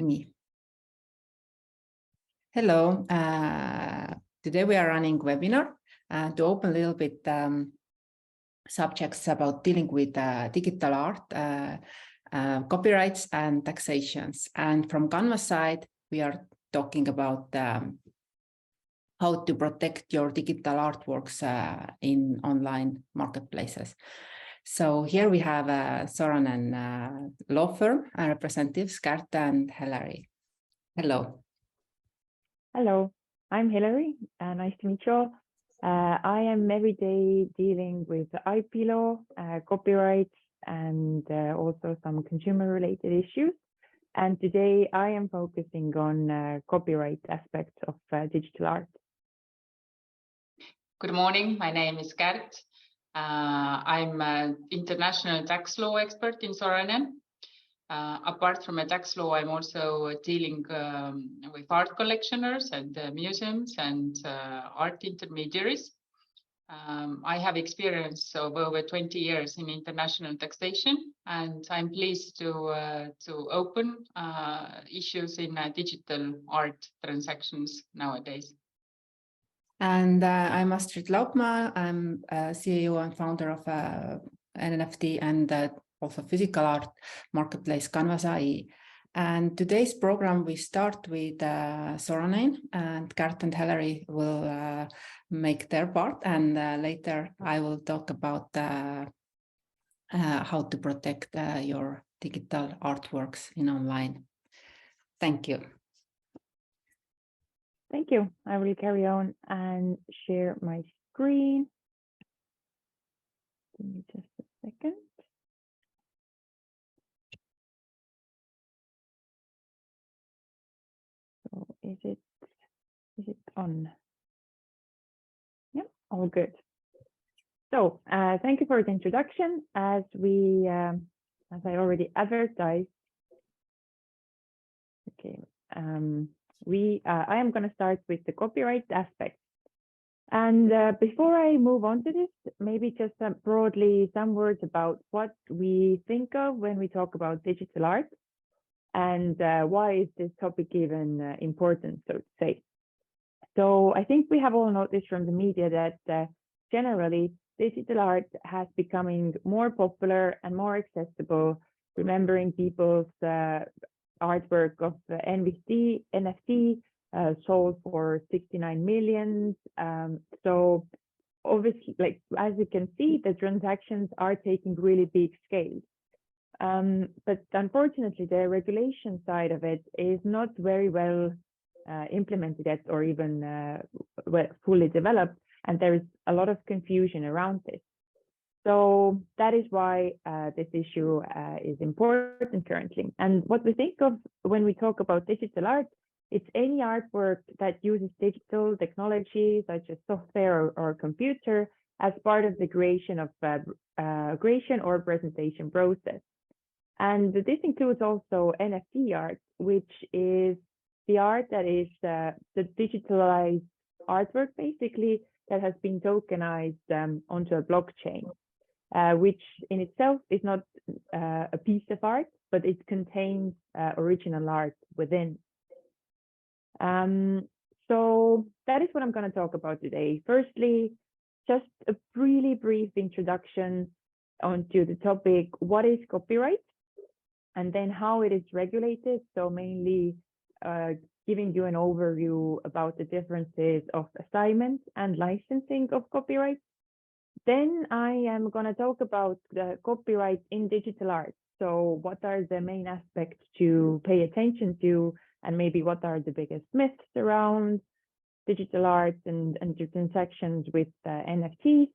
Me. Hello. Today we are running webinar to open a little bit subjects about dealing with digital art, copyrights and taxations. And from Kanvas side, we are talking about how to protect your digital artworks in online marketplaces. So here we have Sorainen law firm representatives, Gert and Hilary. Hello. Hello, I'm Hilary. Nice to meet you all. I am every day dealing with IP law, copyright, and also some consumer-related issues. And today I am focusing on copyright aspects of digital art. Good morning, my name is Gert. I'm an international tax law expert in Sorainen. Apart from a tax law, I'm also dealing with art collectioners and museums and art intermediaries. I have experience of over 20 years in international taxation, and I'm pleased to open issues in digital art transactions nowadays. And I'm Astrid Laupmaa. I'm CEO and founder of NFT and also physical art marketplace Kanvas.ai. And today's program, we start with Sorainen, and Gert and Hilary will make their part. And later I will talk about how to protect your digital artworks in online. Thank you. Thank you. I will carry on and share my screen. Give me just a second. So is it on? Yeah, all good. So thank you for the introduction. As I already advertised, okay. I am going to start with the copyright aspect. And before I move on to this, maybe just broadly some words about what we think of when we talk about digital art and why is this topic even important, so to say. So I think we have all noticed from the media that generally digital art has becoming more popular and more accessible, remembering people's artwork of NFT sold for 69 million. So obviously, like as you can see, the transactions are taking really big scale. But unfortunately, the regulation side of it is not very well implemented yet, or even fully developed, and there is a lot of confusion around this. So that is why this issue is important currently. And what we think of when we talk about digital art, it's any artwork that uses digital technology, such as software or computer, as part of the creation or presentation process. And this includes also NFT art, which is the art that is the digitalized artwork, basically, that has been tokenized onto a blockchain. Which in itself is not a piece of art, but it contains original art within. So that is what I'm going to talk about today. Firstly, just a really brief introduction onto the topic, what is copyright, and then how it is regulated. So mainly giving you an overview about the differences of assignment and licensing of copyright. Then I am going to talk about the copyright in digital art. So what are the main aspects to pay attention to, and maybe what are the biggest myths around digital art and the transactions with NFTs.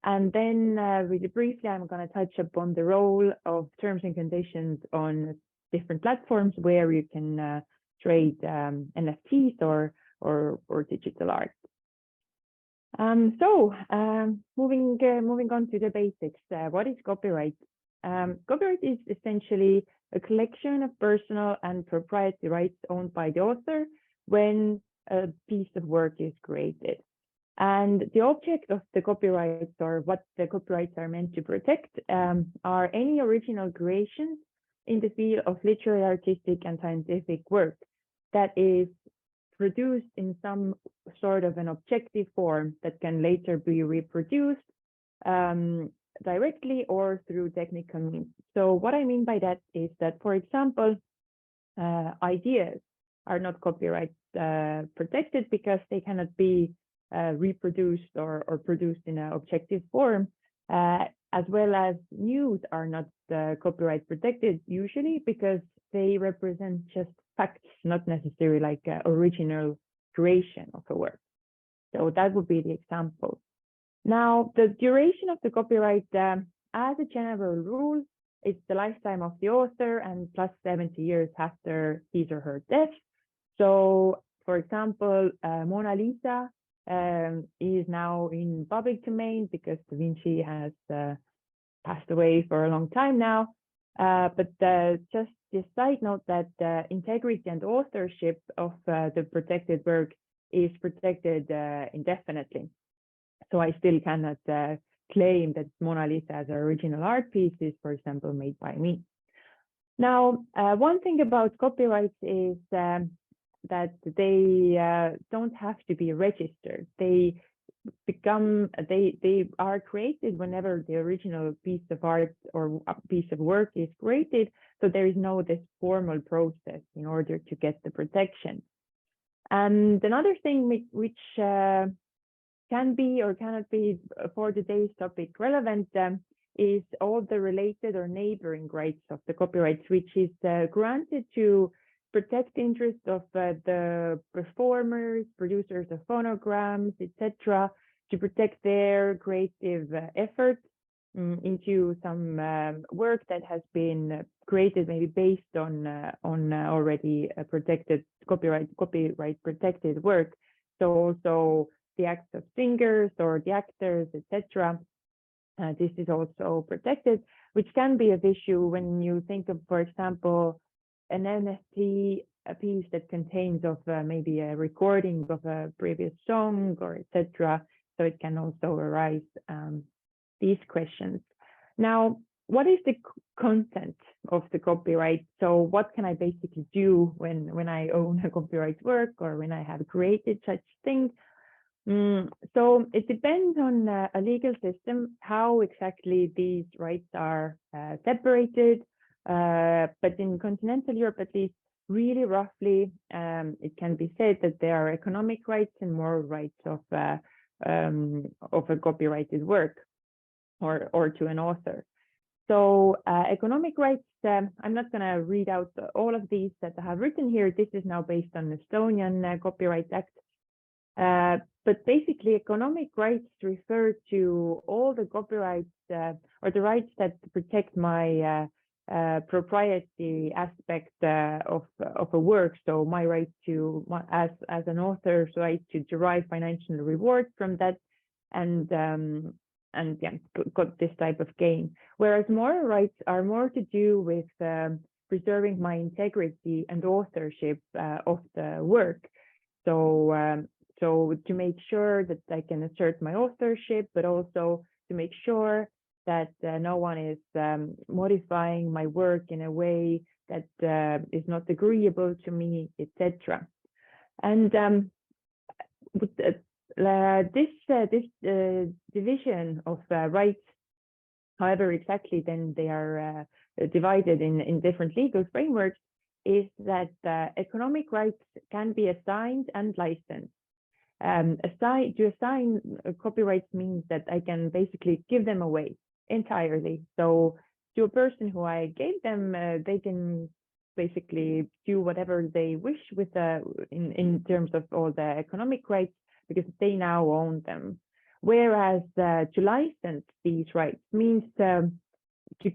And then really briefly, I'm going to touch upon the role of terms and conditions on different platforms where you can trade NFTs or digital art. Moving on to the basics. What is copyright? Copyright is essentially a collection of personal and proprietary rights owned by the author when a piece of work is created. And the object of the copyrights, or what the copyrights are meant to protect, are any original creations in the field of literary, artistic, and scientific work that is produced in some sort of an objective form that can later be reproduced directly or through technical means. So what I mean by that is that, for example, ideas are not copyright protected because they cannot be reproduced or produced in an objective form, as well as news are not copyright protected usually because they represent just facts, not necessarily like original creation of a work. So that would be the example. Now, the duration of the copyright, as a general rule, it's the lifetime of the author and plus 70 years after his or her death. So, for example, Mona Lisa is now in public domain because Da Vinci has passed away for a long time now. But just a side note that integrity and authorship of the protected work is protected indefinitely. So I still cannot claim that Mona Lisa as an original art piece is, for example, made by me. Now, one thing about copyrights is that they don't have to be registered. They are created whenever the original piece of art or a piece of work is created. So there is no this formal process in order to get the protection. And another thing which can be or cannot be for today's topic relevant is all the related or neighboring rights of the copyrights, which is granted to protect the interests of the performers, producers of phonograms, etc., to protect their creative effort into some work that has been created, maybe based on already protected copyright protected work. So also the acts of singers or the actors, etc. This is also protected, which can be an issue when you think of, for example, an NFT, a piece that contains of maybe a recording of a previous song or etc. So it can also arise these questions. Now, what is the content of the copyright? So what can I basically do when I own a copyright work or when I have created such things? So it depends on a legal system, how exactly these rights are separated. But in continental Europe, at least, really roughly, it can be said that there are economic rights and moral rights of a copyrighted work or to an author. So economic rights, I'm not going to read out all of these that I have written here. This is now based on the Estonian Copyright Act. But basically, economic rights refer to all the copyrights or the rights that protect my propriety aspect of a work. So my right to, as an author's right to derive financial reward from that, and yeah, got this type of gain. Whereas moral rights are more to do with preserving my integrity and authorship of the work. So so to make sure that I can assert my authorship, but also to make sure that no one is modifying my work in a way that is not agreeable to me, etc. And with this division of rights, however exactly then they are divided in different legal frameworks, is that economic rights can be assigned and licensed. To assign copyrights means that I can basically give them away entirely. So to a person who I gave them, they can basically do whatever they wish with in terms of all the economic rights, because they now own them. Whereas to license these rights means to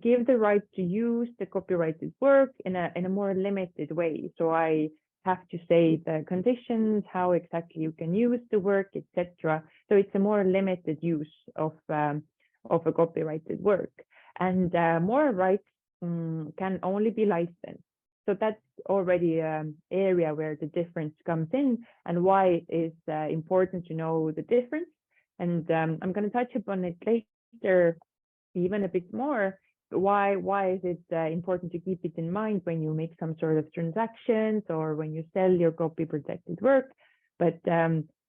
give the right to use the copyrighted work in a more limited way. So I have to say the conditions, how exactly you can use the work, etc. So it's a more limited use of a copyrighted work, and more rights can only be licensed. So that's already an area where the difference comes in, and why it is important to know the difference. And I'm going to touch upon it later, even a bit more, why is it important to keep it in mind when you make some sort of transactions or when you sell your copy protected work? But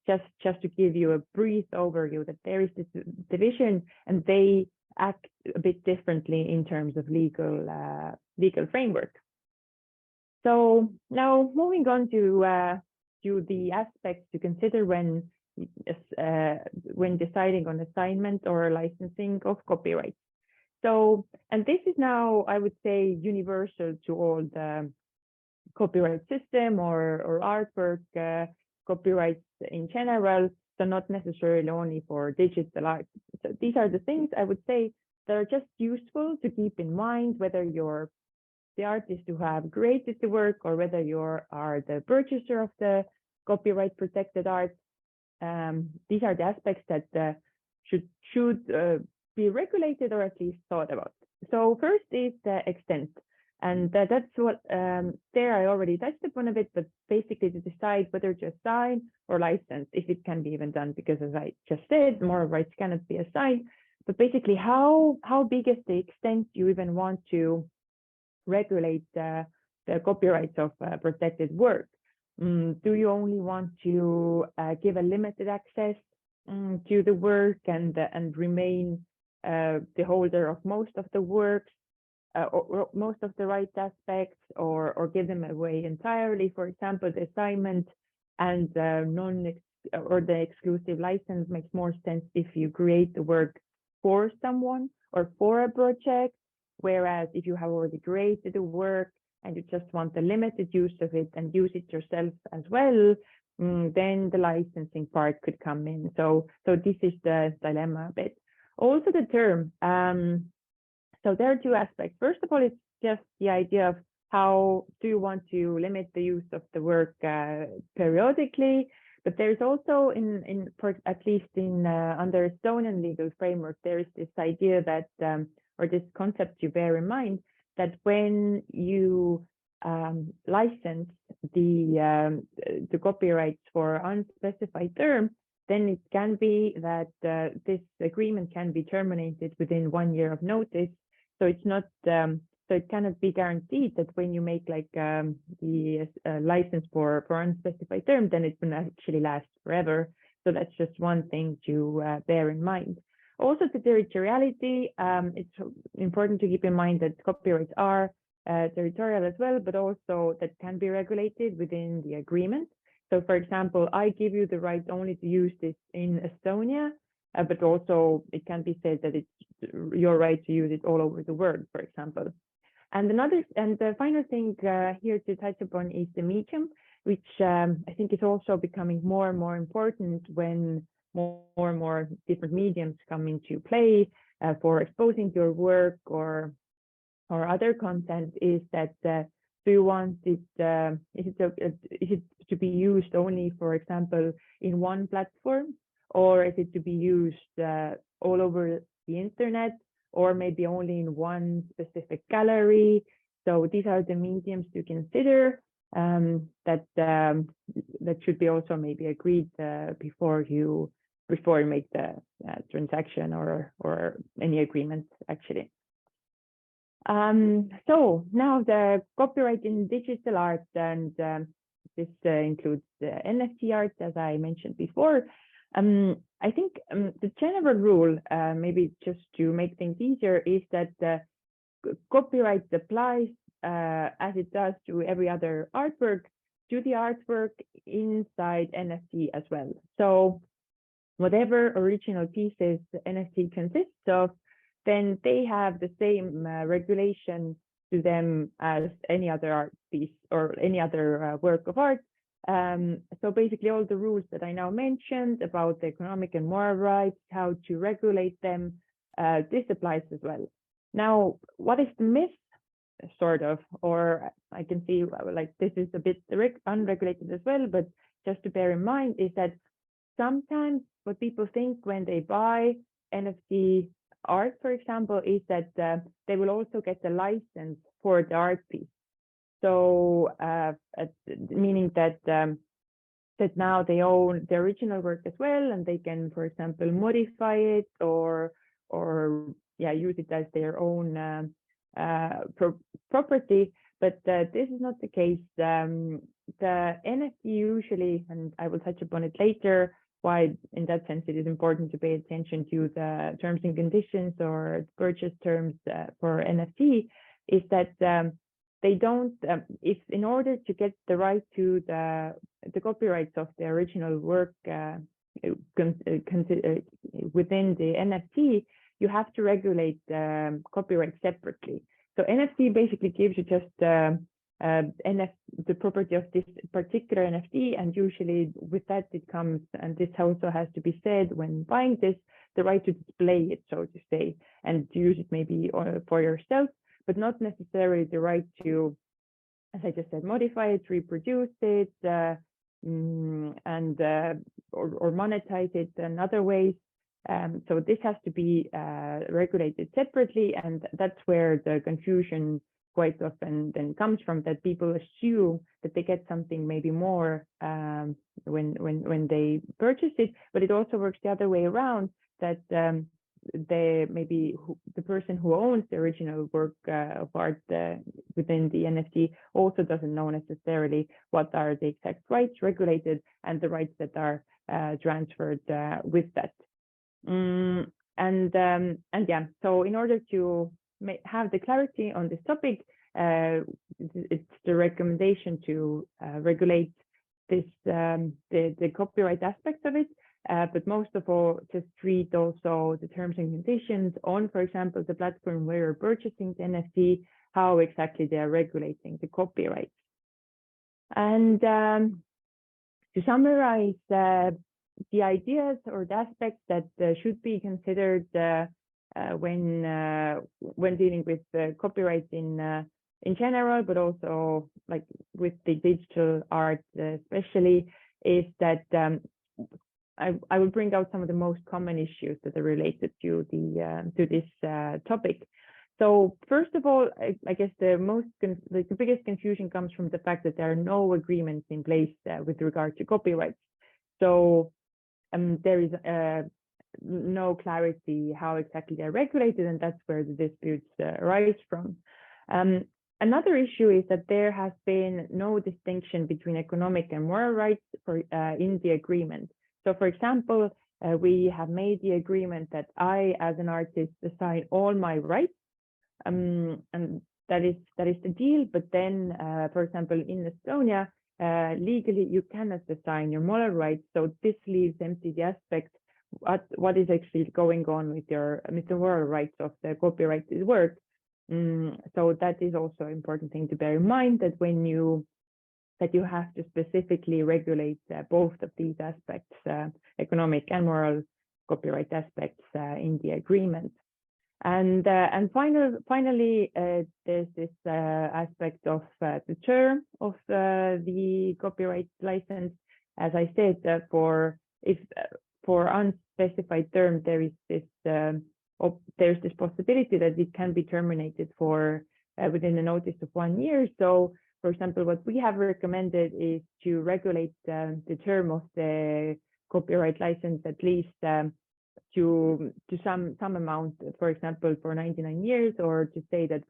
just to give you a brief overview, that there is this division and they act a bit differently in terms of legal framework. So now moving on to the aspects to consider when deciding on assignment or licensing of copyright. So, and this is now, I would say, universal to all the copyright system or artwork copyrights in general, so not necessarily only for digital art. So these are the things I would say that are just useful to keep in mind, whether you're the artist who have created the work or whether you are the purchaser of the copyright protected art. These are the aspects that should be regulated or at least thought about. So first is the extent, and that's what there I already touched upon a bit, but basically to decide whether to assign or license, if it can be even done, because as I just said, more rights cannot be assigned. But basically, how big is the extent you even want to regulate the copyrights of protected work? Do you only want to give a limited access to the work and remain the holder of most of the works or most of the rights aspects, or give them away entirely? For example, the assignment and the exclusive license makes more sense if you create the work for someone or for a project, whereas if you have already created the work and you just want the limited use of it and use it yourself as well, then the licensing part could come in. So this is the dilemma a bit. Also the term. So there are two aspects. First of all, it's just the idea of how do you want to limit the use of the work periodically. But there's also at least under Estonian legal framework, there is this idea that or this concept you bear in mind, that when you license the copyrights for unspecified term, then it can be that this agreement can be terminated within 1 year of notice. So it's not so it cannot be guaranteed that when you make like the license for unspecified term, then it will actually last forever. So that's just one thing to bear in mind. Also, the territoriality, it's important to keep in mind that copyrights are territorial as well, but also that can be regulated within the agreement. So, for example, I give you the right only to use this in Estonia, but also it can be said that it's your right to use it all over the world, for example. And the final thing here to touch upon is the medium, which I think is also becoming more and more important when more and more different mediums come into play for exposing your work or other content. Is that do you want it? Is it to be used only, for example, in one platform, or is it to be used all over the internet, or maybe only in one specific gallery? So these are the mediums to consider that should be also maybe agreed before you make the transaction or any agreement, actually. So now the copyright in digital art, and this includes the NFT art, as I mentioned before. I think the general rule, maybe just to make things easier, is that copyright applies as it does to every other artwork, to the artwork inside NFT as well. So whatever original pieces the NFT consists of, then they have the same regulation to them as any other art piece or any other work of art. So basically all the rules that I now mentioned about the economic and moral rights, how to regulate them, this applies as well. Now, what is the myth, sort of, or I can see like this is a bit unregulated as well, but just to bear in mind is that sometimes what people think when they buy NFT art, for example, is that they will also get the license for the art piece. So meaning that that now they own the original work as well, and they can, for example, modify it or use it as their own property. But this is not the case. The NFT usually, and I will touch upon it later, why in that sense it is important to pay attention to the terms and conditions or purchase terms for NFT, is that they don't, if in order to get the right to the copyrights of the original work within the NFT, you have to regulate copyright separately. So NFT basically gives you just the property of this particular NFT, and usually with that it comes, and this also has to be said when buying this, the right to display it, so to say, and to use it maybe for yourself, but not necessarily the right to, as I just said, modify it, reproduce it, or monetize it in other ways. So this has to be regulated separately, and that's where the confusion quite often then comes from, that people assume that they get something maybe more when they purchase it, but it also works the other way around, that maybe the person who owns the original work of art within the NFT also doesn't know necessarily what are the exact rights regulated and the rights that are transferred with that. And yeah, so in order to have the clarity on this topic, it's the recommendation to regulate this the copyright aspects of it, but most of all just read also the terms and conditions on, for example, the platform where you're purchasing the NFT, how exactly they are regulating the copyrights. And to summarize the ideas or the aspects that should be considered when dealing with copyright in general, but also like with the digital art especially, is that I will bring out some of the most common issues that are related to this topic. So first of all, I guess the biggest confusion comes from the fact that there are no agreements in place with regard to copyrights. So there is no clarity how exactly they're regulated, and that's where the disputes arise from. Another issue is that there has been no distinction between economic and moral rights in the agreement. So, for example, we have made the agreement that I, as an artist, assign all my rights, and that is the deal. But then, for example, in Estonia, legally you cannot assign your moral rights. So this leaves empty the aspect what is actually going on with the moral rights of the copyrighted work. So that is also an important thing to bear in mind, that when you have to specifically regulate both of these aspects, economic and moral copyright aspects in the agreement. And finally, there's this aspect of the term of the copyright license. As I said, for unspecified term, there's this possibility that it can be terminated for within a notice of 1 year. So, for example, what we have recommended is to regulate the term of the copyright license at least to some amount, for example, for 99 years, or to say that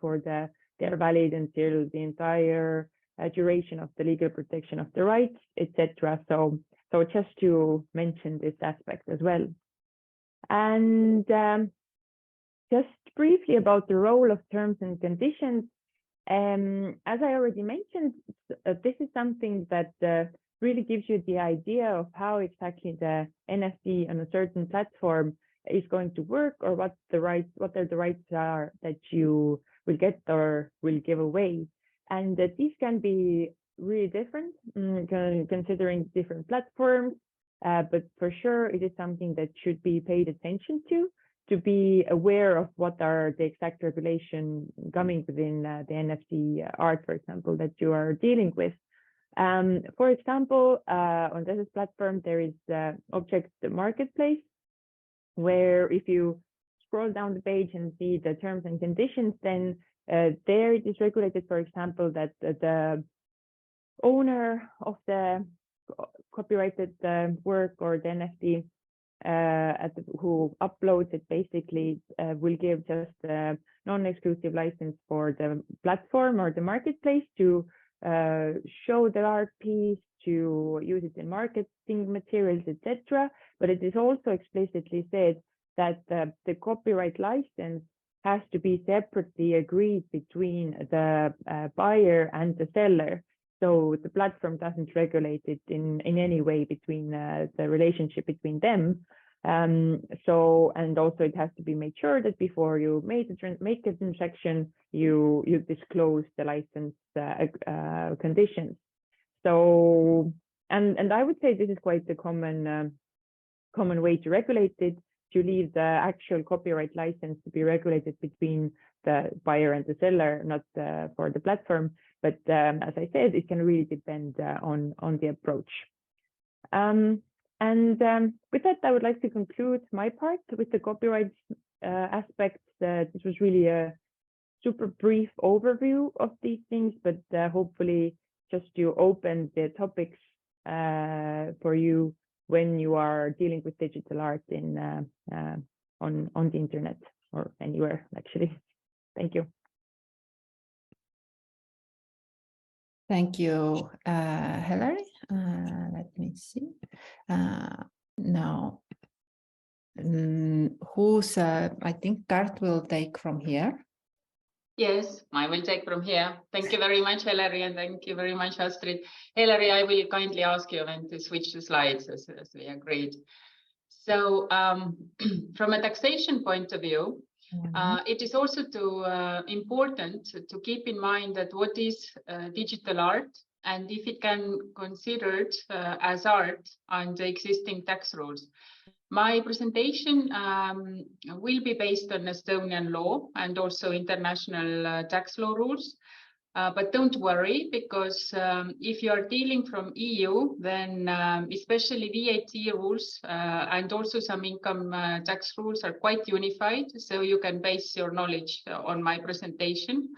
they're valid until the entire duration of the legal protection of the rights, etc. So just to mention this aspect as well. And just briefly about the role of terms and conditions. As I already mentioned, this is something that really gives you the idea of how exactly the NFT on a certain platform is going to work, or what the rights are that you will get or will give away. And that these can be really different considering different platforms, but for sure it is something that should be paid attention to be aware of what are the exact regulation coming within the NFT art, for example, that you are dealing with. For example, on Tezos platform, there is object marketplace, where if you scroll down the page and see the terms and conditions, then there it is regulated, for example, that the owner of the copyrighted work or the NFT who uploads it basically will give just a non-exclusive license for the platform or the marketplace to show the art piece, to use it in marketing materials, etc. But it is also explicitly said that the copyright license has to be separately agreed between the buyer and the seller. So the platform doesn't regulate it in any way between the relationship between them. And also it has to be made sure that before you make a transaction, you disclose the license conditions. So and I would say this is quite a common way to regulate it, to leave the actual copyright license to be regulated between the buyer and the seller, not for the platform. But as I said, it can really depend on the approach. And with that, I would like to conclude my part with the copyright aspects. This was really a super brief overview of these things, but hopefully just to open the topics for you when you are dealing with digital art on the internet or anywhere, actually. Thank you. Thank you, Hilary. Let me see. Now, who's, I think Gart will take from here. Yes, I will take from here. Thank you very much, Hilary, and thank you very much, Astrid. Hilary, I will kindly ask you when to switch the slides as we agreed. So from a taxation point of view, it is also important to keep in mind that what is digital art and if it can be considered as art under existing tax rules. My presentation will be based on Estonian law and also international tax law rules. But don't worry, because if you are dealing from EU, then especially VAT rules and also some income tax rules are quite unified. So you can base your knowledge on my presentation.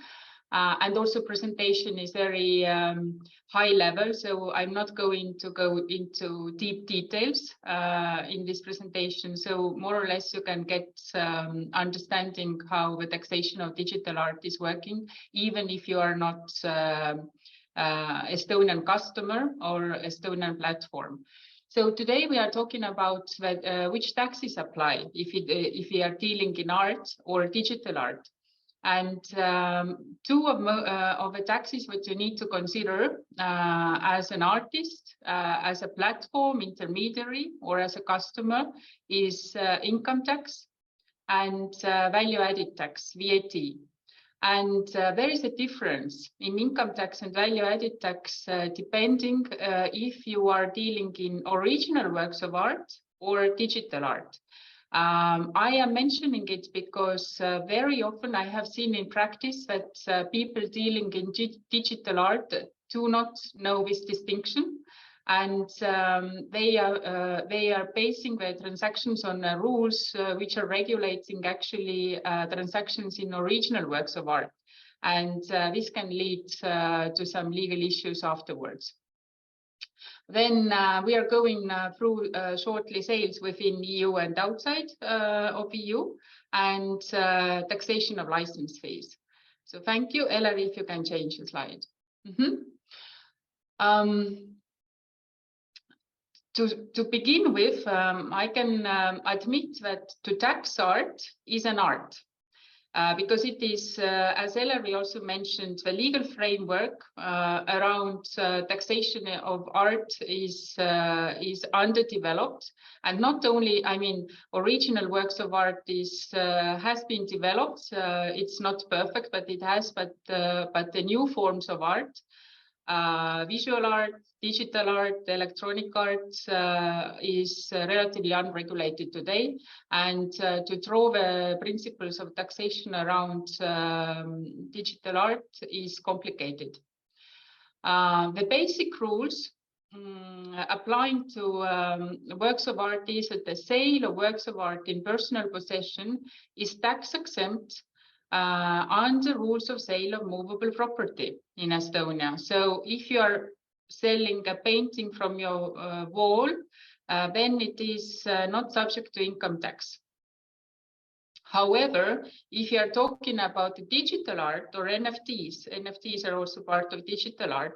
And also presentation is very high level, so I'm not going to go into deep details in this presentation. So more or less you can get understanding how the taxation of digital art is working, even if you are not Estonian customer or Estonian platform. So today we are talking about which taxes apply if we are dealing in art or digital art. And two of the taxes which you need to consider as an artist, as a platform intermediary, or as a customer is income tax and value-added tax, VAT. And there is a difference in income tax and value-added tax depending if you are dealing in original works of art or digital art. I am mentioning it because very often I have seen in practice that people dealing in digital art do not know this distinction, and they are basing their transactions on rules which are regulating actually transactions in original works of art, and this can lead to some legal issues afterwards. Then we are going through shortly sales within EU and outside of EU and taxation of license fees. So thank you, Hilary, if you can change the slide. To begin with, I can admit that to tax art is an art. Because it is, as Hilary also mentioned, the legal framework around taxation of art is underdeveloped, and not only, I mean, original works of art has been developed. It's not perfect, but it has. But the new forms of art, visual art, digital art, electronic art is relatively unregulated today, and to draw the principles of taxation around digital art is complicated. The basic rules applying to works of art is that the sale of works of art in personal possession is tax exempt under rules of sale of movable property in Estonia. So if you are selling a painting from your wall, then it is not subject to income tax. However, if you are talking about digital art or NFTs, NFTs are also part of digital art,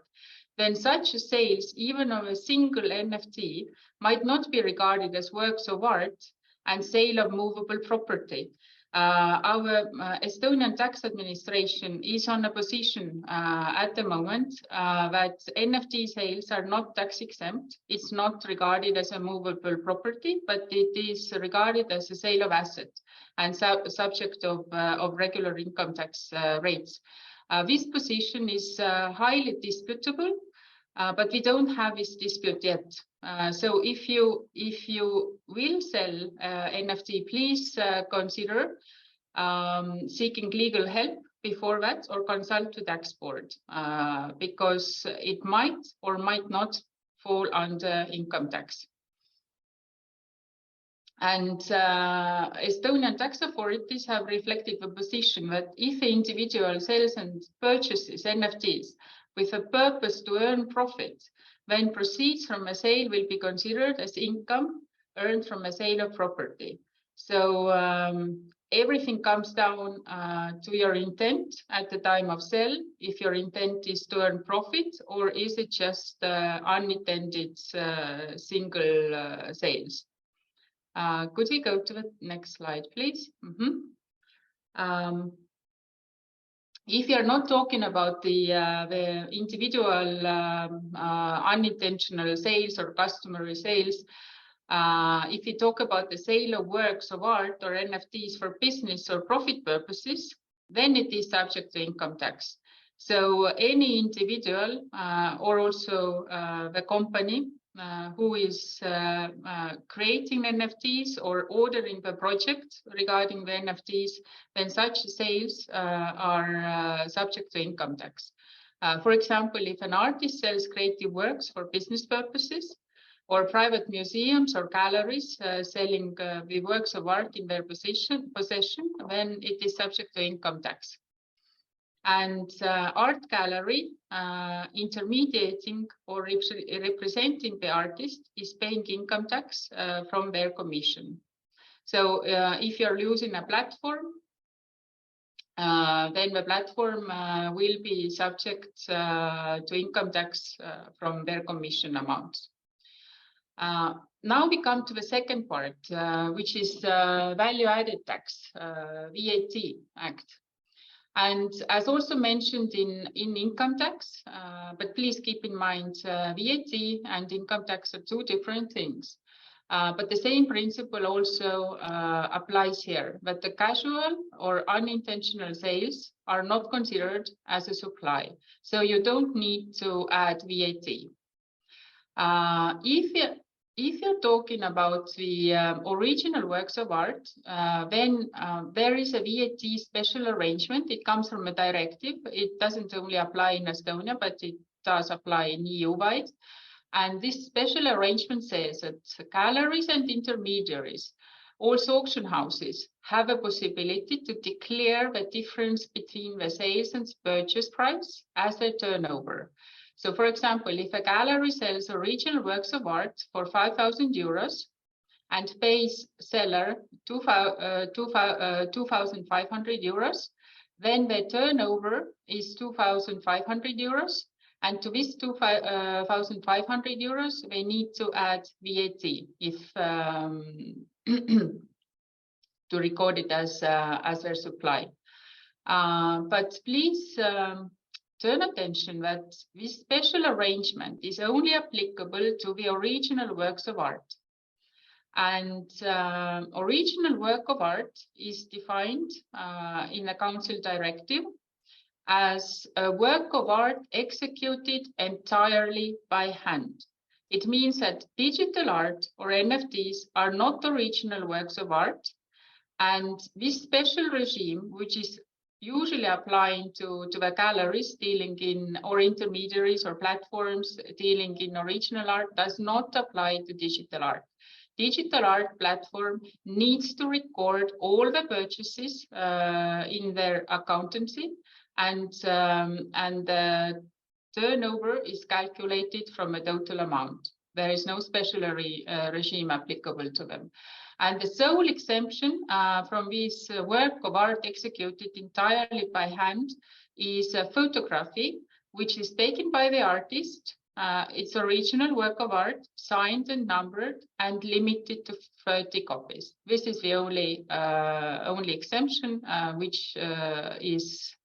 then such sales, even of a single NFT, might not be regarded as works of art and sale of movable property. Our Estonian tax administration is on a position at the moment that NFT sales are not tax exempt. It's not regarded as a movable property, but it is regarded as a sale of asset and subject of regular income tax rates. This position is highly disputable, but we don't have this dispute yet. So if you will sell NFT, please consider seeking legal help before that, or consult the tax board, because it might or might not fall under income tax. And Estonian tax authorities have reflected the position that if an individual sells and purchases NFTs with a purpose to earn profit, then proceeds from a sale will be considered as income earned from a sale of property. So everything comes down to your intent at the time of sale, if your intent is to earn profit, or is it just unintended single sales. Could we go to the next slide, please? If you're not talking about the individual unintentional sales or customary sales, if you talk about the sale of works of art or NFTs for business or profit purposes, then it is subject to income tax. So any individual or also the company who is creating NFTs or ordering the project regarding the NFTs, then such sales are subject to income tax. For example, if an artist sells creative works for business purposes, or private museums or galleries selling the works of art in their possession, then it is subject to income tax. And art gallery intermediating or representing the artist is paying income tax from their commission. So if you're using a platform, then the platform will be subject to income tax from their commission amounts. Now we come to the second part, which is value-added tax, VAT Act. And as also mentioned in income tax, but please keep in mind VAT and income tax are two different things. But the same principle also applies here, that the casual or unintentional sales are not considered as a supply. So you don't need to add VAT. If you're talking about the original works of art, then there is a VAT special arrangement. It comes from a directive. It doesn't only apply in Estonia, but it does apply in EU-wide. And this special arrangement says that galleries and intermediaries, also auction houses, have a possibility to declare the difference between the sales and purchase price as their turnover. So, for example, if a gallery sells original works of art for 5,000 euros and pays seller 2,500 euros, then the turnover is 2,500 euros. And to this 2,500 euros, they need to add VAT if to record it as their supply. But please turn attention that this special arrangement is only applicable to the original works of art. And original work of art is defined in the Council Directive as a work of art executed entirely by hand. It means that digital art or NFTs are not original works of art. And this special regime, which is usually applying to the galleries dealing in, or intermediaries or platforms dealing in original art, does not apply to digital art. Digital art platform needs to record all the purchases in their accountancy, and the turnover is calculated from a total amount. There is no special regime applicable to them. And the sole exemption from this work of art executed entirely by hand is photography, which is taken by the artist. It's original work of art, signed and numbered, and limited to 30 copies. This is the only exemption which is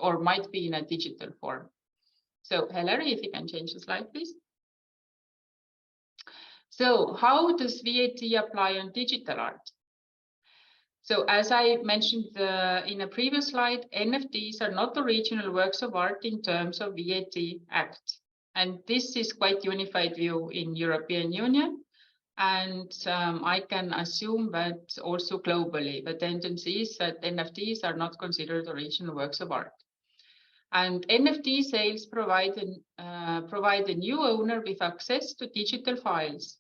or might be in a digital form. So, Hilary, if you can change the slide, please. So, how does VAT apply on digital art? So, as I mentioned in a previous slide, NFTs are not original works of art in terms of VAT Act. And this is quite unified view in European Union. And I can assume that also globally, the tendency is that NFTs are not considered original works of art. And NFT sales provide a new owner with access to digital files.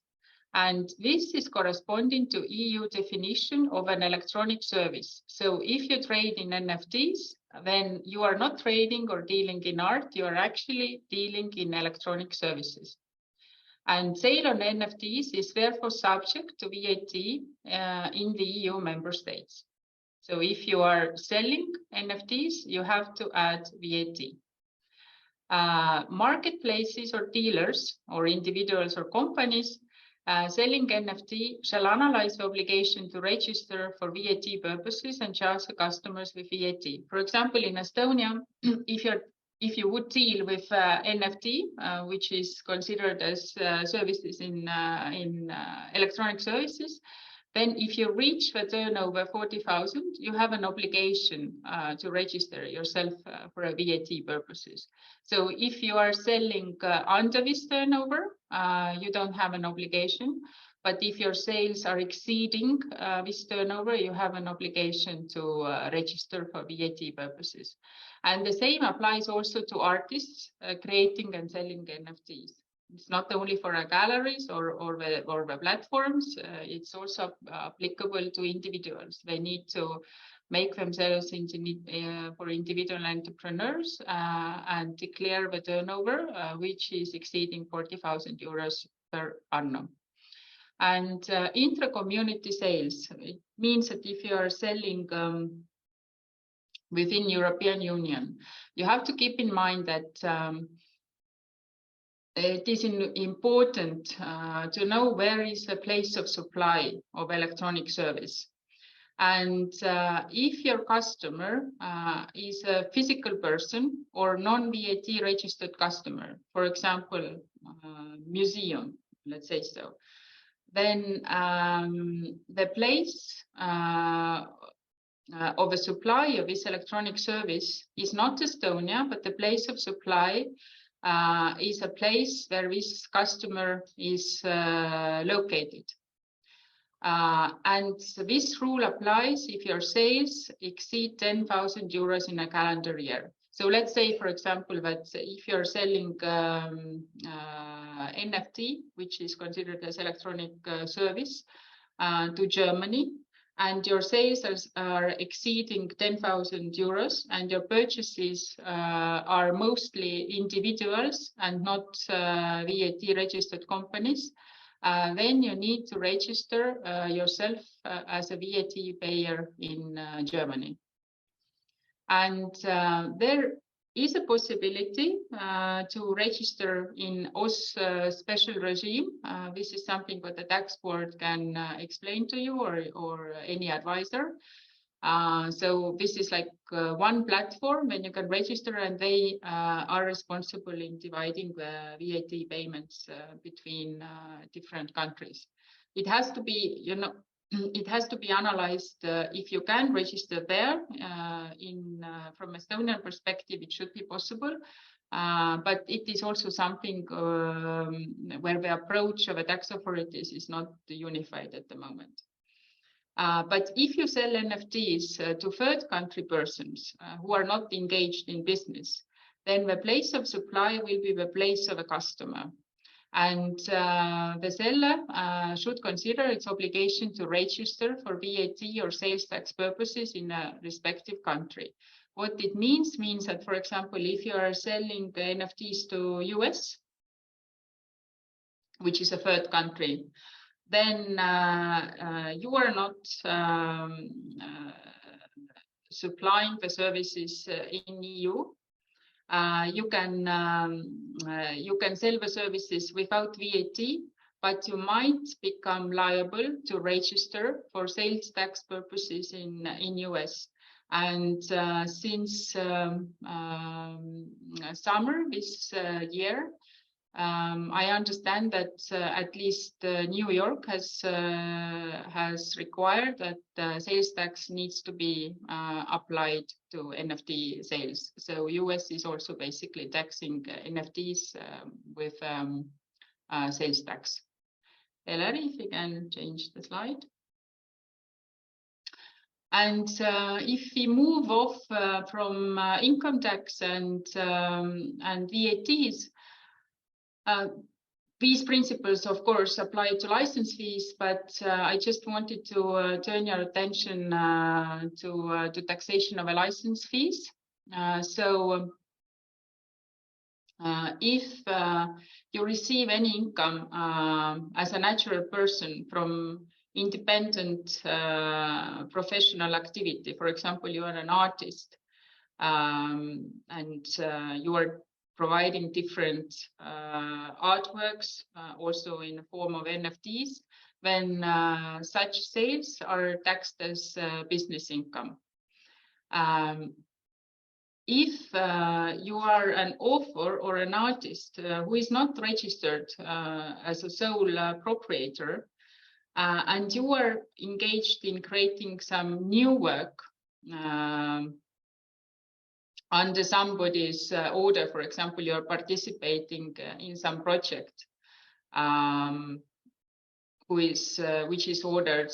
And this is corresponding to EU definition of an electronic service. So if you trade in NFTs, then you are not trading or dealing in art, you are actually dealing in electronic services. And sale on NFTs is therefore subject to VAT in the EU member states. So if you are selling NFTs, you have to add VAT. Marketplaces or dealers or individuals or companies selling NFT shall analyze the obligation to register for VAT purposes and charge the customers with VAT. For example, in Estonia, if you would deal with NFT, which is considered as services in electronic services, then if you reach the turnover 40,000, you have an obligation to register yourself for a VAT purposes. So if you are selling under this turnover, you don't have an obligation. But if your sales are exceeding this turnover, you have an obligation to register for VAT purposes. And the same applies also to artists creating and selling NFTs. It's not only for galleries or the platforms, it's also applicable to individuals. They need to make themselves for individual entrepreneurs and declare the turnover, which is exceeding 40,000 euros per annum. And intra-community sales, it means that if you are selling within European Union, you have to keep in mind that it is important to know where is the place of supply of electronic service. And if your customer is a physical person or non-VAT registered customer, for example, museum, let's say so, then the place of the supply of this electronic service is not Estonia, but the place of supply is a place where this customer is located. And this rule applies if your sales exceed 10,000 euros in a calendar year. So let's say, for example, that if you're selling NFT, which is considered as electronic service, to Germany, and your sales are exceeding 10,000 euros, and your purchases are mostly individuals and not VAT registered companies, then you need to register yourself as a VAT payer in Germany. And there is a possibility to register in OS special regime. This is something that the tax board can explain to you or any advisor. So this is like one platform when you can register, and they are responsible in dividing the VAT payments between different countries. It has to be, it has to be analyzed if you can register there. From Estonian perspective, it should be possible, but it is also something where the approach of the tax authorities is not unified at the moment. But if you sell NFTs to third country persons who are not engaged in business, then the place of supply will be the place of a customer. And the seller should consider its obligation to register for VAT or sales tax purposes in a respective country. What it means that, for example, if you are selling NFTs to US, which is a third country, then you are not supplying the services in EU. You can sell the services without VAT, but you might become liable to register for sales tax purposes in US. And since summer this year, I understand that at least New York has required that sales tax needs to be applied to NFT sales. So US is also basically taxing NFTs with sales tax. Elari, if you can change the slide. And if we move off from income tax and VATs, these principles, of course, apply to license fees, but I just wanted to turn your attention to taxation of a license fees. If you receive any income as a natural person from independent professional activity, for example, you are an artist and you are providing different artworks, also in the form of NFTs, then such sales are taxed as business income. If you are an author or an artist who is not registered as a sole proprietor, and you are engaged in creating some new work under somebody's order, for example, you are participating in some project which is ordered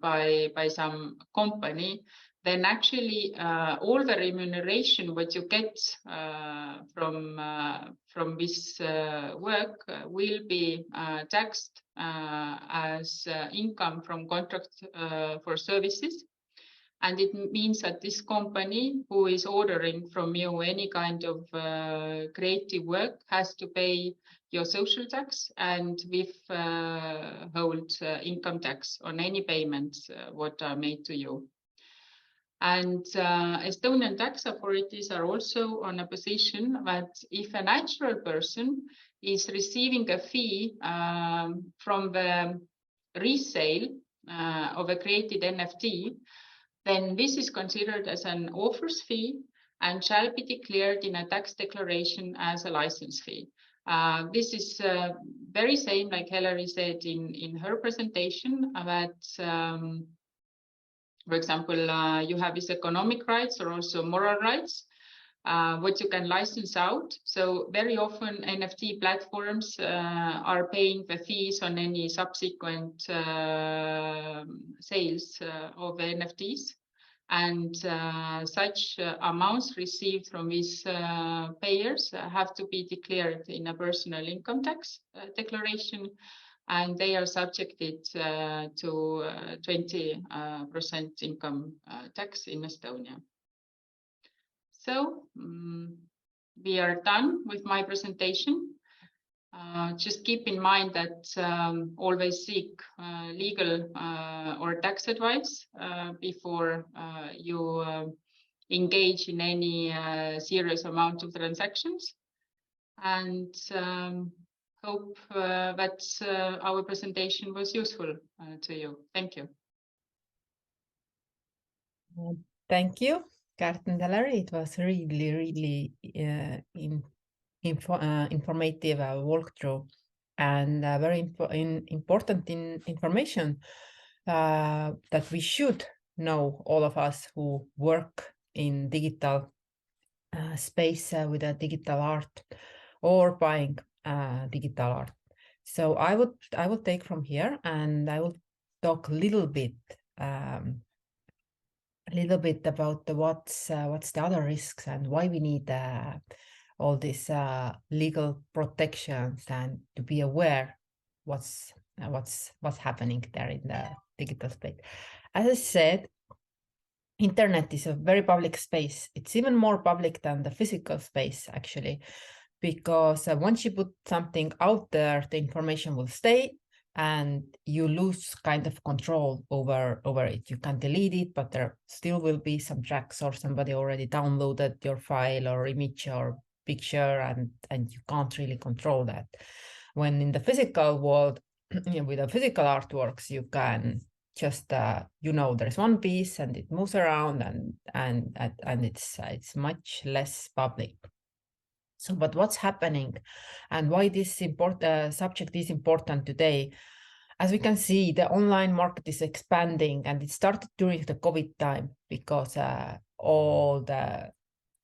by some company, then actually all the remuneration what you get from this work will be taxed as income from contract for services. And it means that this company who is ordering from you any kind of creative work has to pay your social tax and withhold income tax on any payments what are made to you. And Estonian tax authorities are also on a position that if a natural person is receiving a fee from the resale of a created NFT, then this is considered as an author's fee and shall be declared in a tax declaration as a license fee. This is very same, like Hilary said in her presentation, that, for example, you have these economic rights or also moral rights, what you can license out. So very often NFT platforms are paying the fees on any subsequent sales of NFTs. And such amounts received from these payers have to be declared in a personal income tax declaration, and they are subjected to 20% income tax in Estonia. So we are done with my presentation. Just keep in mind that always seek legal or tax advice before you engage in any serious amount of transactions. And hope that our presentation was useful to you. Thank you. Thank you, Kärt and Hilary. It was really informative walkthrough and very important information that we should know, all of us who work in digital space with a digital art or buying digital art. So I would take from here, and I will talk a little bit about what's the other risks and why we need all these legal protections, and to be aware what's happening there in the digital space. As I said, internet is a very public space. It's even more public than the physical space, actually. because once you put something out there, the information will stay and you lose kind of control over it. You can delete it, but there still will be some tracks, or somebody already downloaded your file or image or picture, and you can't really control that. When in the physical world, with the physical artworks, you can just there's one piece and it moves around, and it's much less public. So, but what's happening and why this subject is important today? As we can see, the online market is expanding, and it started during the COVID time because all the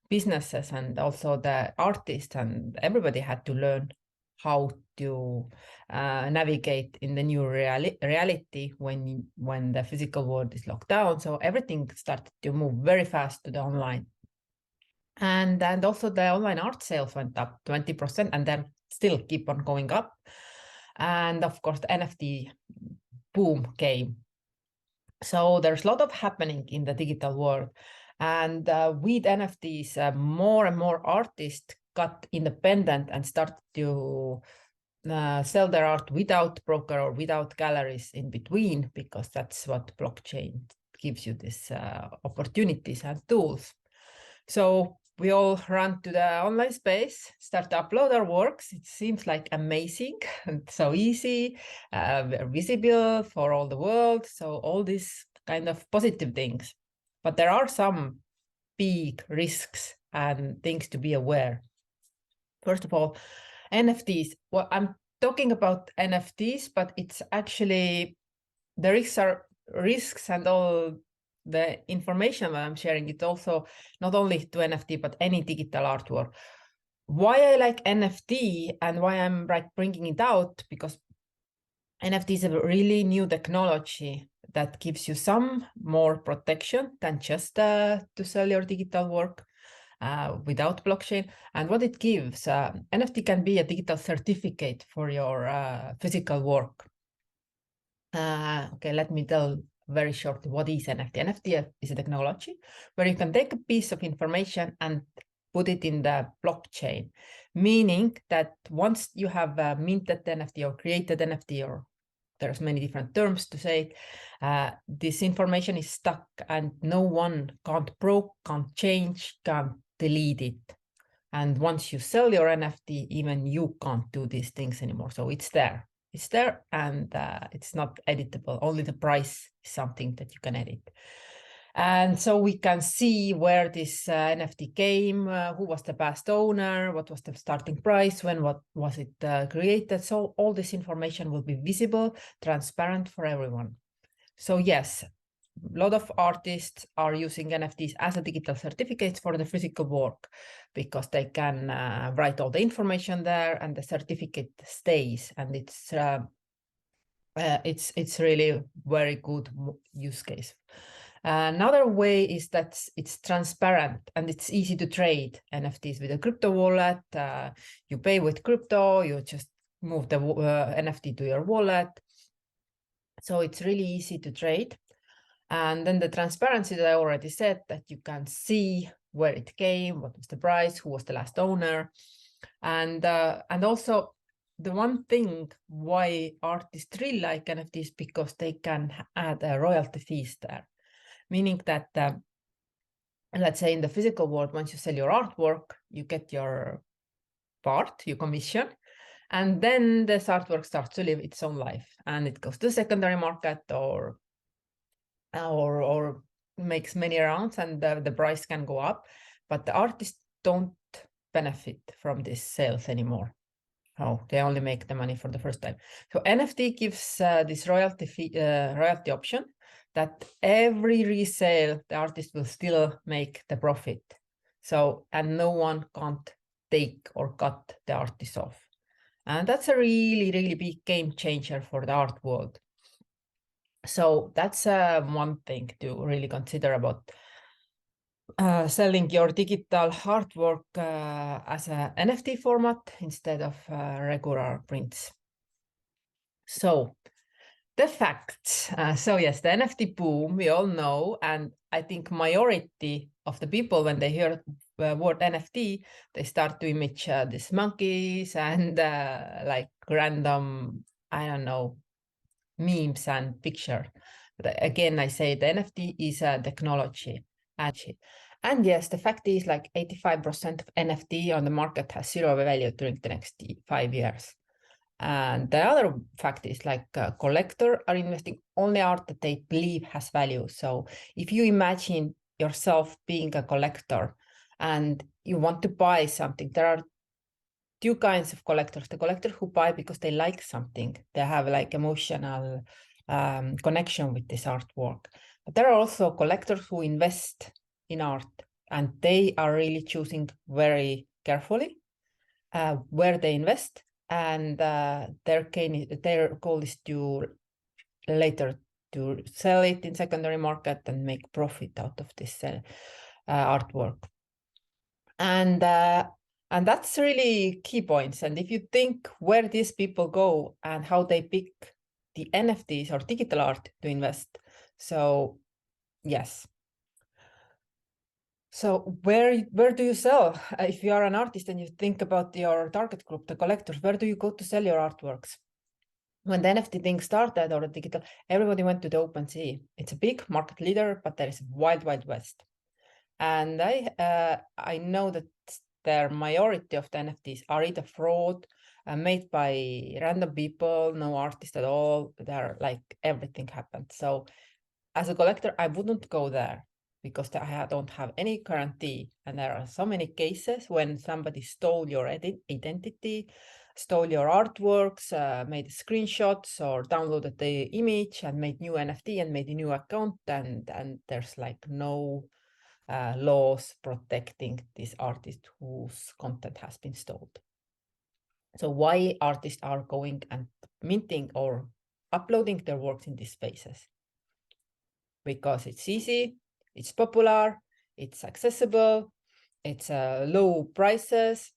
businesses and also the artists and everybody had to learn how to navigate in the new reality when the physical world is locked down. So everything started to move very fast to the online. And also the online art sales went up 20% and then still keep on going up. And of course, the NFT boom came. So there's a lot of happening in the digital world. And with NFTs, more and more artists got independent and started to sell their art without broker or without galleries in between, because that's what blockchain gives you, this opportunities and tools. So we all run to the online space, start to upload our works. It seems like amazing and so easy, visible for all the world. So all these kind of positive things. But there are some big risks and things to be aware. First of all, NFTs. Well, I'm talking about NFTs, but it's actually, the risks and all the information that I'm sharing, it's also not only to NFT, but any digital artwork. Why I like NFT and why I'm bringing it out, because NFT is a really new technology that gives you some more protection than just to sell your digital work without blockchain. And what it gives, NFT can be a digital certificate for your physical work. Okay, let me tell very shortly what is NFT. NFT is a technology where you can take a piece of information and put it in the blockchain, meaning that once you have minted NFT or created NFT, or there's many different terms to say it, this information is stuck and no one can't change, can't delete it. And once you sell your NFT, even you can't do these things anymore. So it's there. It's there, and it's not editable. Only the price is something that you can edit. And so we can see where this NFT came, who was the past owner, what was the starting price, what was it created. So all this information will be visible, transparent for everyone. So yes, a lot of artists are using NFTs as a digital certificate for the physical work, because they can write all the information there and the certificate stays, and it's really very good use case. Another way is that it's transparent and it's easy to trade NFTs with a crypto wallet. You pay with crypto, you just move the NFT to your wallet. So it's really easy to trade. And then the transparency that I already said, that you can see where it came, what was the price, who was the last owner. And also the one thing why artists really like NFTs, because they can add royalty fees there. Meaning that, let's say in the physical world, once you sell your artwork, you get your part, you commission, and then this artwork starts to live its own life, and it goes to the secondary market or makes many rounds, and the price can go up, but the artists don't benefit from these sales anymore. Oh, they only make the money for the first time. So NFT gives this royalty option, that every resale, the artist will still make the profit. So, and no one can't take or cut the artist off. And that's a really, really big game changer for the art world. So that's one thing to really consider about selling your digital artwork as an NFT format instead of regular prints. So the facts. So yes, the NFT boom, we all know, and I think majority of the people, when they hear word NFT, they start to image these monkeys and like random, I don't know, memes and picture. But again, I say the NFT is a technology. And yes, the fact is like 85% of NFT on the market has zero value during the next 5 years. And the other fact is like collectors are investing only art that they believe has value. So if you imagine yourself being a collector and you want to buy something, there are two kinds of collectors. The collectors who buy because they like something, they have like emotional connection with this artwork. But there are also collectors who invest in art, and they are really choosing very carefully where they invest, and their goal is to later to sell it in secondary market and make profit out of this artwork. And that's really key points. And if you think where these people go and how they pick the NFTs or digital art to invest, so yes. So where do you sell? If you are an artist and you think about your target group, the collectors, where do you go to sell your artworks? When the NFT thing started, or the digital, everybody went to the OpenSea. It's a big market leader, but there is wild, wild west. And I know that the majority of the NFTs are either fraud, made by random people, no artist at all. They're like everything happened. So as a collector, I wouldn't go there because I don't have any guarantee. And there are so many cases when somebody stole your identity, stole your artworks, made screenshots or downloaded the image and made new NFT and made a new account. And there's like no laws protecting this artist whose content has been stolen. So why artists are going and minting or uploading their works in these spaces? Because it's easy, it's popular, it's accessible, it's low prices.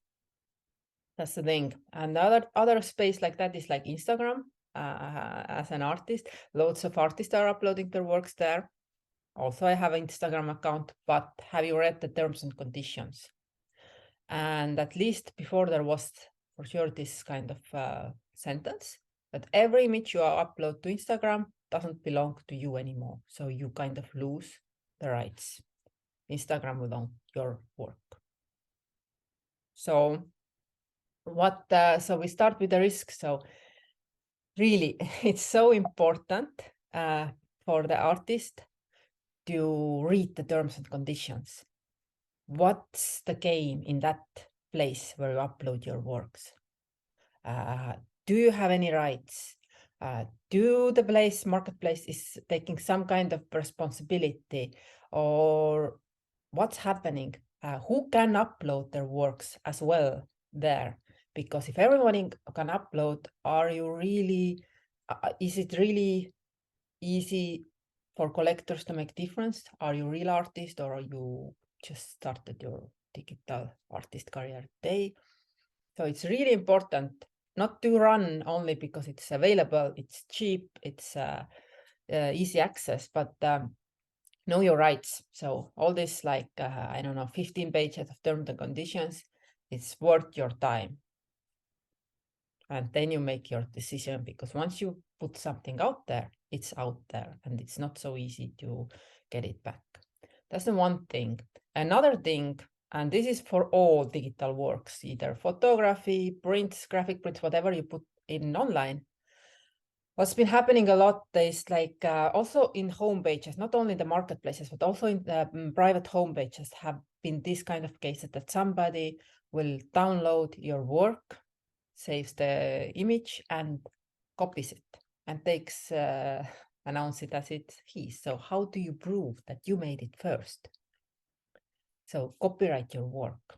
That's the thing. And the other space like that is like Instagram. As an artist, loads of artists are uploading their works there. Also, I have an Instagram account, but have you read the terms and conditions? And at least before there was for sure this kind of sentence that every image you upload to Instagram doesn't belong to you anymore. So you kind of lose the rights. Instagram will own your work. So so we start with the risk. So really, it's so important for the artist to read the terms and conditions. What's the game in that place where you upload your works? Do you have any rights? Do the marketplace is taking some kind of responsibility, or what's happening? Who can upload their works as well there? Because if everyone can upload, is it really easy for collectors to make difference? Are you a real artist, or are you just started your digital artist career today? So it's really important not to run only because it's available, it's cheap, it's easy access, but know your rights. So all this like, I don't know, 15 pages of terms and conditions, it's worth your time. And then you make your decision, because once you put something out there, it's out there and it's not so easy to get it back. That's the one thing. Another thing, and this is for all digital works, either photography, prints, graphic prints, whatever you put in online. What's been happening a lot is like also in home pages, not only the marketplaces, but also in the private home pages have been this kind of cases that somebody will download your work, saves the image and copies it and takes announce it as it's his. So how do you prove that you made it first? So copyright your work.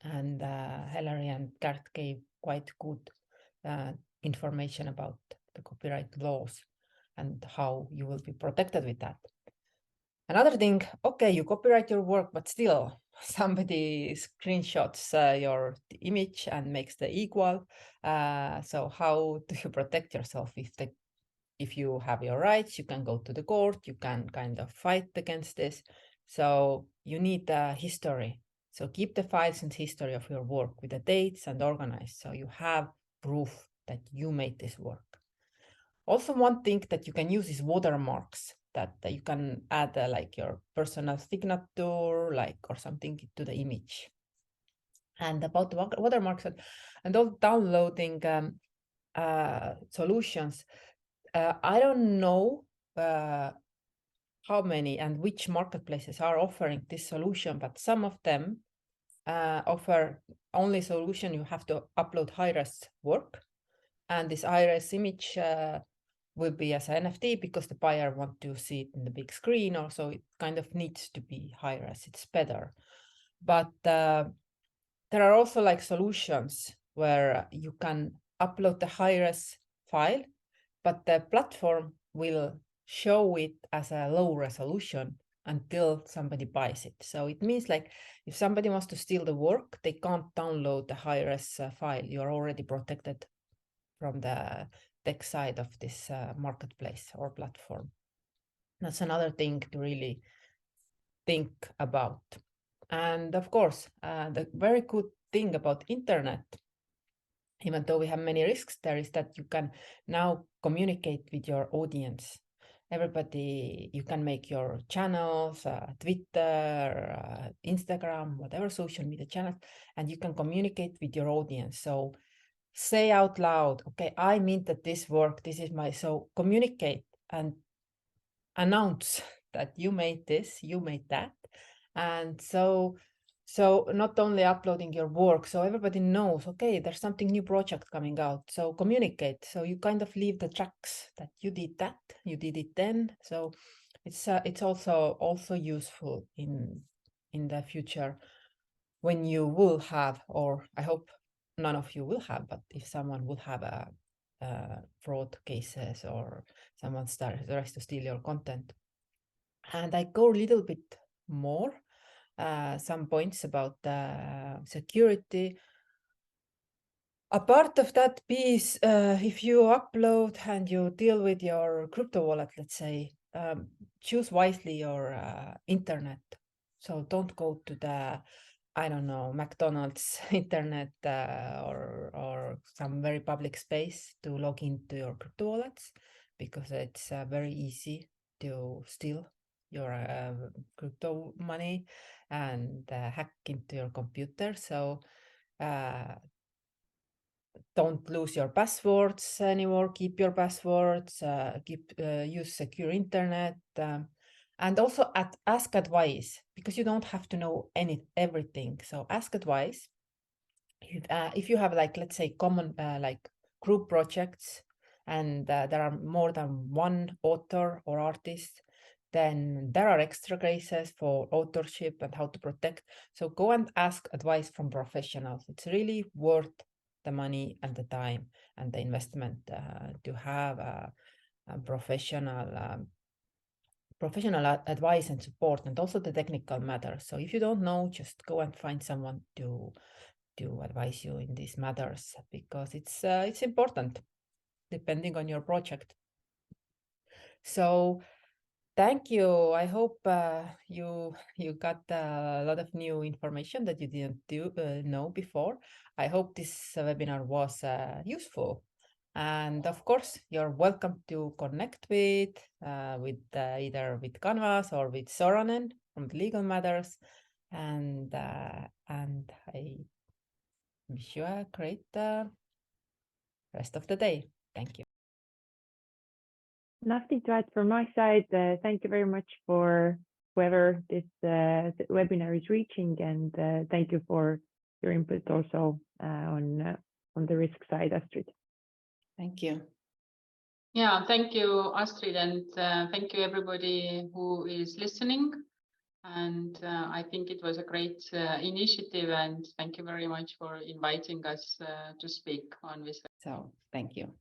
And Hilary and Gert gave quite good information about the copyright laws and how you will be protected with that. Another thing, okay, you copyright your work, but still somebody screenshots your image and makes the equal. So how do you protect yourself? If you have your rights, you can go to the court, you can kind of fight against this. So you need a history. So keep the files and history of your work with the dates and organize. So you have proof that you made this work. Also, one thing that you can use is watermarks that you can add like your personal signature, like or something to the image. And about the watermarks and all downloading solutions, I don't know how many and which marketplaces are offering this solution, but some of them offer only solution. You have to upload high-res work, and this high-res image will be as an NFT because the buyer wants to see it in the big screen. Also, it kind of needs to be high-res. It's better, but there are also like solutions where you can upload the high-res file, but the platform will show it as a low resolution until somebody buys it. So it means like if somebody wants to steal the work, they can't download the high-res file. You're already protected from the tech side of this marketplace or platform. That's another thing to really think about. And of course, the very good thing about internet, even though we have many risks, there is that you can now communicate with your audience. Everybody, you can make your channels, Twitter, Instagram, whatever social media channels, and you can communicate with your audience. So say out loud, okay, I mean that this work, this is my, so communicate and announce that you made this, you made that. And so not only uploading your work, so everybody knows, okay, there's something new project coming out. So communicate. So you kind of leave the tracks that you did that, you did it then. So it's also useful in the future when you will have, or I hope none of you will have, but if someone will have a fraud cases or someone tries to steal your content. And I go a little bit more, some points about security. A part of that piece, if you upload and you deal with your crypto wallet, let's say, choose wisely your internet. So don't go to the, I don't know, McDonald's internet or some very public space to log into your crypto wallets, because it's very easy to steal your crypto money and hack into your computer. So don't lose your passwords anymore. Keep your passwords. Use secure internet. And also ask advice, because you don't have to know everything. So ask advice. If you have, like, let's say, common like group projects, and there are more than one author or artist, then there are extra cases for authorship and how to protect. So go and ask advice from professionals. It's really worth the money and the time and the investment to have a professional advice and support, and also the technical matters. So if you don't know, just go and find someone to advise you in these matters, because it's important depending on your project. So thank you. I hope you got a lot of new information that you didn't know before. I hope this webinar was useful. And of course, you're welcome to connect with either with Kanvas or with Sorainen from the Legal Matters. And I wish you a great rest of the day. Thank you. Nothing to add from my side. Thank you very much for whoever this webinar is reaching, and thank you for your input also on the risk side, Astrid. Thank you. Yeah, thank you, Astrid, and thank you everybody who is listening. And I think it was a great initiative, and thank you very much for inviting us to speak on this. So thank you.